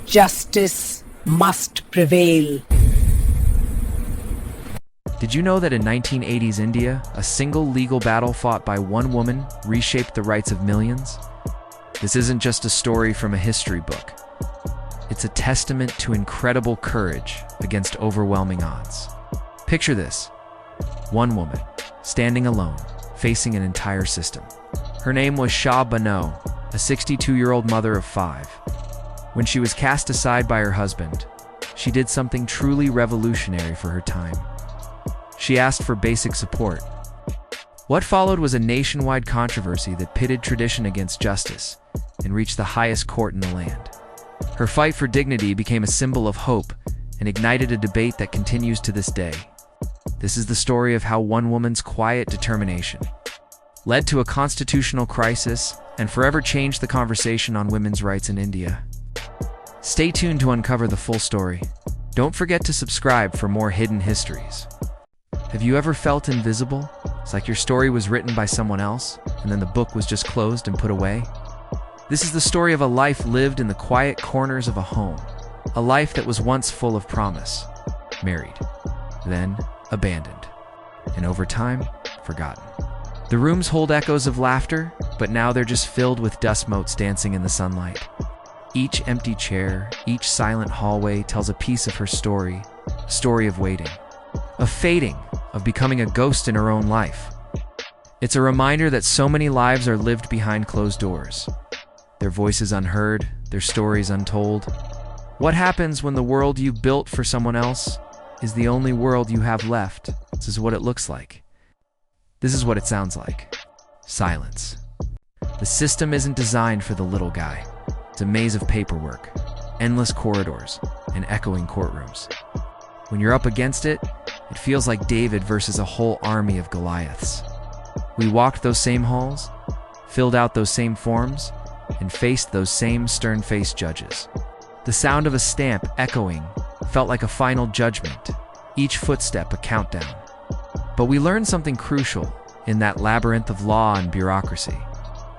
Justice must prevail. Did you know that in 1980s India, a single legal battle fought by one woman reshaped the rights of millions? This isn't just a story from a history book. It's a testament to incredible courage against overwhelming odds. Picture this: one woman, standing alone, facing an entire system. Her name was Shah Bano, a 62-year-old mother of 5. When she was cast aside by her husband, she did something truly revolutionary for her time. She asked for basic support. What followed was a nationwide controversy that pitted tradition against justice and reached the highest court in the land. Her fight for dignity became a symbol of hope and ignited a debate that continues to this day. This is the story of how one woman's quiet determination led to a constitutional crisis and forever changed the conversation on women's rights in India. Stay tuned to uncover the full story. Don't forget to subscribe for more hidden histories. Have you ever felt invisible? It's like your story was written by someone else, and then the book was just closed and put away. This is the story of a life lived in the quiet corners of a home, a life that was once full of promise, married, then abandoned, and over time, forgotten. The rooms hold echoes of laughter, but now they're just filled with dust motes dancing in the sunlight. Each empty chair, each silent hallway tells a piece of her story, a story of waiting, of fading, of becoming a ghost in her own life. It's a reminder that so many lives are lived behind closed doors, their voices unheard, their stories untold. What happens when the world you built for someone else is the only world you have left? This is what it looks like. This is what it sounds like. Silence. The system isn't designed for the little guy. It's a maze of paperwork, endless corridors, and echoing courtrooms. When you're up against it, it feels like David versus a whole army of Goliaths. We walked those same halls, filled out those same forms, and faced those same stern-faced judges. The sound of a stamp echoing felt like a final judgment, each footstep a countdown. But we learned something crucial in that labyrinth of law and bureaucracy.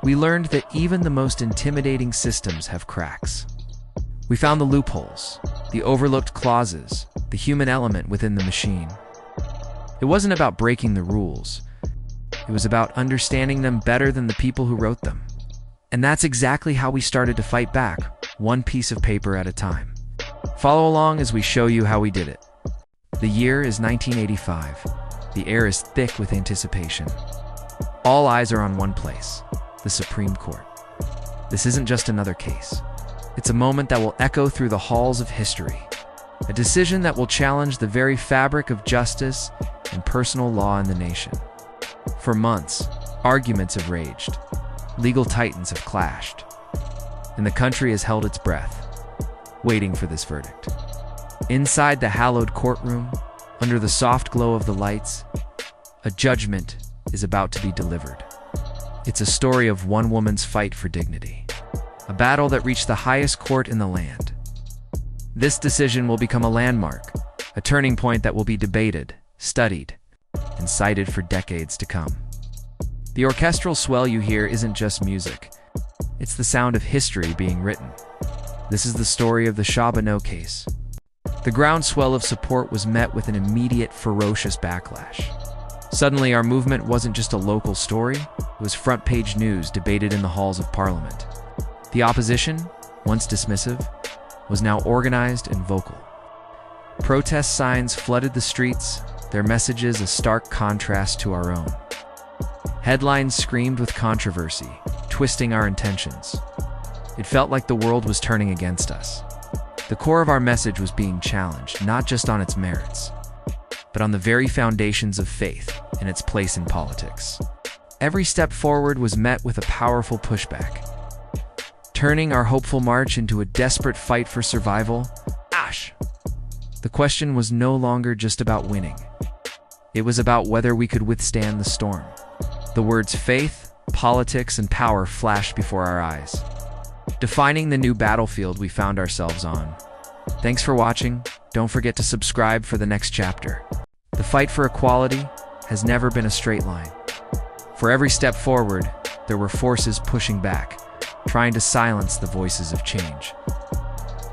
We learned that even the most intimidating systems have cracks. We found the loopholes, the overlooked clauses, the human element within the machine. It wasn't about breaking the rules. It was about understanding them better than the people who wrote them. And that's exactly how we started to fight back, one piece of paper at a time. Follow along as we show you how we did it. The year is 1985. The air is thick with anticipation. All eyes are on one place, the Supreme Court. This isn't just another case. It's a moment that will echo through the halls of history. A decision that will challenge the very fabric of justice and personal law in the nation. For months, arguments have raged. Legal titans have clashed. And the country has held its breath, waiting for this verdict. Inside the hallowed courtroom, under the soft glow of the lights, a judgment is about to be delivered. It's a story of one woman's fight for dignity, a battle that reached the highest court in the land. This decision will become a landmark, a turning point that will be debated, studied, and cited for decades to come. The orchestral swell you hear isn't just music. It's the sound of history being written. This is the story of the Shah Bano case. The groundswell of support was met with an immediate, ferocious backlash. Suddenly, our movement wasn't just a local story, it was front-page news debated in the halls of Parliament. The opposition, once dismissive, was now organized and vocal. Protest signs flooded the streets, their messages a stark contrast to our own. Headlines screamed with controversy, twisting our intentions. It felt like the world was turning against us. The core of our message was being challenged, not just on its merits, but on the very foundations of faith and its place in politics. Every step forward was met with a powerful pushback, turning our hopeful march into a desperate fight for survival. The question was no longer just about winning. It was about whether we could withstand the storm. The words faith, politics, and power flashed before our eyes, defining the new battlefield we found ourselves on. Thanks for watching. Don't forget to subscribe for the next chapter. The fight for equality has never been a straight line. For every step forward, there were forces pushing back, trying to silence the voices of change.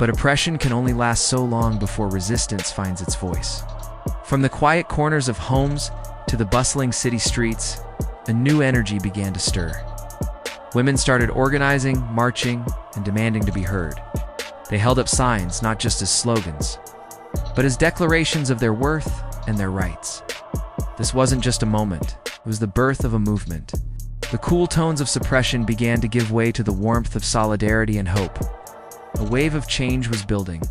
But oppression can only last so long before resistance finds its voice. From the quiet corners of homes to the bustling city streets, a new energy began to stir. Women started organizing, marching, and demanding to be heard. They held up signs not just as slogans, but as declarations of their worth and their rights. This wasn't just a moment, it was the birth of a movement. The cool tones of suppression began to give way to the warmth of solidarity and hope. A wave of change was building,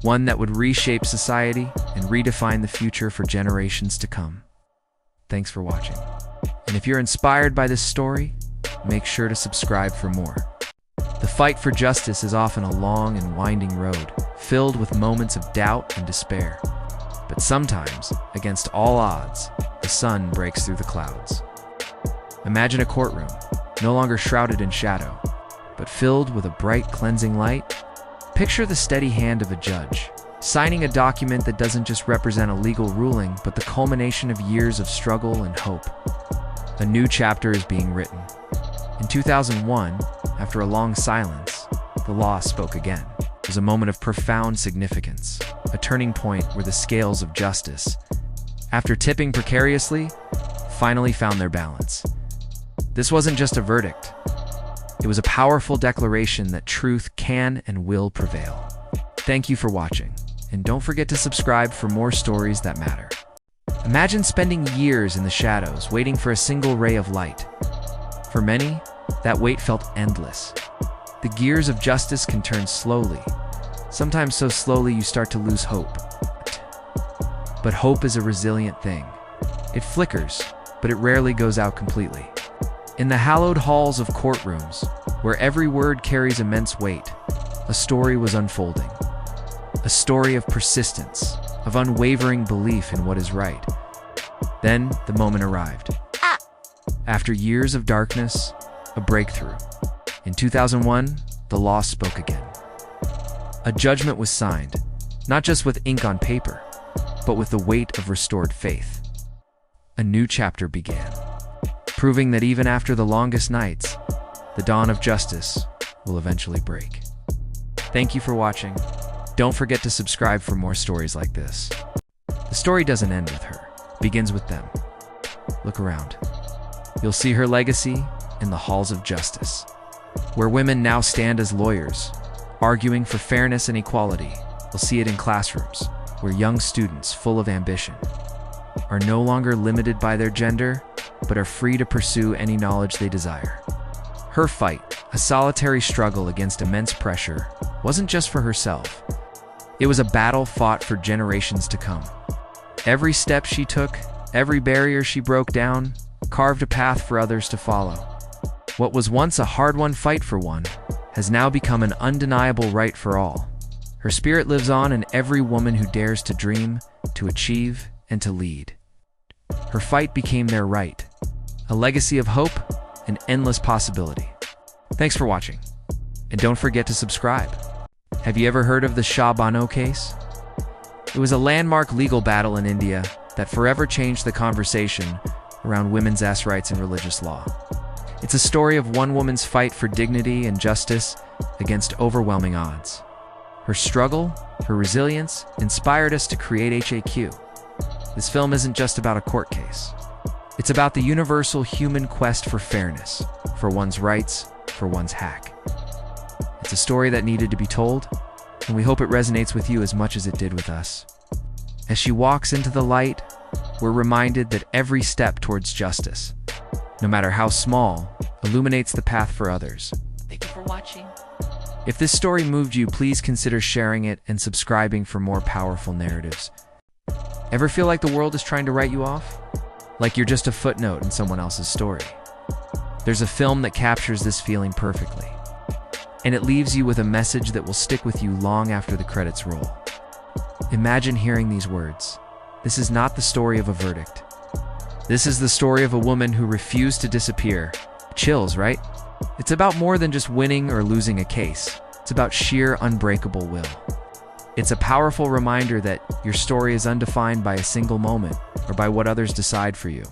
one that would reshape society and redefine the future for generations to come. Thanks for watching. And if you're inspired by this story, make sure to subscribe for more. The fight for justice is often a long and winding road, filled with moments of doubt and despair. But sometimes, against all odds, the sun breaks through the clouds. Imagine a courtroom, no longer shrouded in shadow, but filled with a bright, cleansing light. Picture the steady hand of a judge, signing a document that doesn't just represent a legal ruling, but the culmination of years of struggle and hope. A new chapter is being written. In 2001, after a long silence, the law spoke again. It was a moment of profound significance, a turning point where the scales of justice, after tipping precariously, finally found their balance. This wasn't just a verdict. It was a powerful declaration that truth can and will prevail. Thank you for watching, and don't forget to subscribe for more stories that matter. Imagine spending years in the shadows, waiting for a single ray of light. For many, that wait felt endless. The gears of justice can turn slowly, sometimes so slowly you start to lose hope. But hope is a resilient thing. It flickers, but it rarely goes out completely. In the hallowed halls of courtrooms, where every word carries immense weight, a story was unfolding. A story of persistence, of unwavering belief in what is right. Then the moment arrived. After years of darkness, a breakthrough. In 2001, the law spoke again. A judgment was signed, not just with ink on paper, but with the weight of restored faith. A new chapter began, proving that even after the longest nights, the dawn of justice will eventually break. Thank you for watching. Don't forget to subscribe for more stories like this. The story doesn't end with her, it begins with them. Look around. You'll see her legacy in the halls of justice, where women now stand as lawyers, arguing for fairness and equality. You'll see it in classrooms, where young students full of ambition are no longer limited by their gender, but are free to pursue any knowledge they desire. Her fight, a solitary struggle against immense pressure, wasn't just for herself. It was a battle fought for generations to come. Every step she took, every barrier she broke down, carved a path for others to follow. What was once a hard-won fight for one has now become an undeniable right for all. Her spirit lives on in every woman who dares to dream, to achieve, and to lead. Her fight became their right, a legacy of hope and endless possibility. Thanks for watching, and don't forget to subscribe. Have you ever heard of the Shah Bano case? It was a landmark legal battle in India that forever changed the conversation around women's rights and religious law. It's a story of one woman's fight for dignity and justice against overwhelming odds. Her struggle, her resilience, inspired us to create HAQ. This film isn't just about a court case. It's about the universal human quest for fairness, for one's rights, for one's hack. It's a story that needed to be told, and we hope it resonates with you as much as it did with us. As she walks into the light, we're reminded that every step towards justice, no matter how small, illuminates the path for others. Thank you for watching. If this story moved you, please consider sharing it and subscribing for more powerful narratives. Ever feel like the world is trying to write you off? Like you're just a footnote in someone else's story? There's a film that captures this feeling perfectly, and it leaves you with a message that will stick with you long after the credits roll. Imagine hearing these words. This is not the story of a verdict. This is the story of a woman who refused to disappear. Chills, right? It's about more than just winning or losing a case. It's about sheer unbreakable will. It's a powerful reminder that your story is undefined by a single moment or by what others decide for you.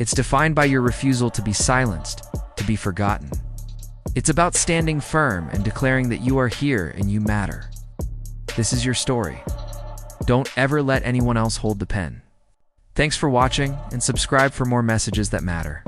It's defined by your refusal to be silenced, to be forgotten. It's about standing firm and declaring that you are here and you matter. This is your story. Don't ever let anyone else hold the pen. Thanks for watching, and subscribe for more messages that matter.